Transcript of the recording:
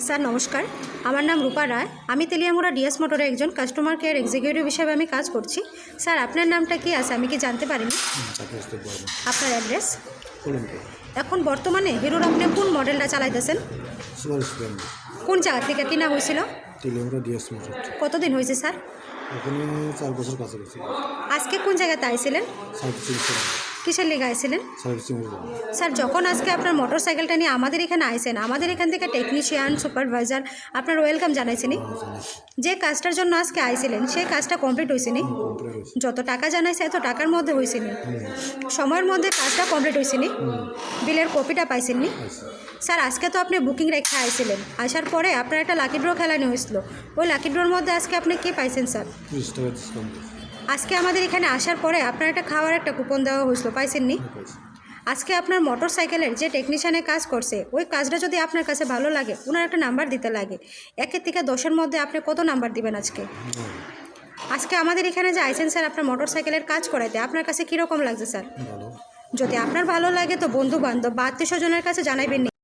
Sir নমস্কার, আমার নাম রূপা রায়। আমি তেলিয়ামুড়া ডিএস মোটরে একজন কাস্টমার কেয়ার এক্সিকিউটিভ হিসেবে আমি কাজ করছি। স্যার আপনার নামটা কি আছে আমি কি জানতে পারিনি? আপনার অ্যাড্রেস? এখন বর্তমানে হিরোর আপনি কোন মডেলটা চালাইতেছেন? কোন জায়গা থেকে কিনা হয়েছিল? Teliamura DS motor. কতদিন হয়েছে স্যার? এখানে 4 বছর কাছাকাছি। আজকে কোন জায়গাতে আইছিলেন? কিসের লেগে আইছিলেন? স্যার যখন আজকে আপনার মোটর সাইকেলটা নিয়ে আমাদের এখানে আইছেন, আমাদের এখান থেকে টেকনিশিয়ান সুপারভাইজার আপনার ওয়েলকাম জানাইছেনি। যে কাজটার জন্য আজকে আইছিলেন সেই কাজটা কমপ্লিট হয়েছেনি? যত টাকা জানাইছে এত টাকার মধ্যে হয়েছেনি? সময়ের মধ্যে কাজটা কমপ্লিট হয়েছেনি? বিলের কপিটা পাইছেননি? স্যার আজকে তো আপনি বুকিং রেখে আইছিলেন, আসার পরে আপনার একটা লাকি ড্র খেলানো হয়েছিল। ওই লাকি ড্রোর মধ্যে আজকে আপনি কী পাইছেন স্যার? আজকে আমাদের এখানে আসার পরে আপনার একটা খাওয়ার একটা কুপন দেওয়া হয়েছিল, পাইছেননি? আজকে আপনার মোটর সাইকেলের যে টেকনিশিয়ানে কাজ করছে ওই কাজটা যদি আপনার কাছে ভালো লাগে ওনার একটা নাম্বার দিতে লাগে। 1 থেকে 10-এর মধ্যে আপনি কত নাম্বার দিবেন আজকে? আজকে আমাদের এখানে যে আইছেন স্যার আপনার মোটর সাইকেলের কাজ করাইতে, আপনার কাছে কীরকম লাগছে স্যার? যদি আপনার ভালো লাগে তো বন্ধু বান্ধব বা আত্মীয় স্বজনের কাছে জানাইবেন।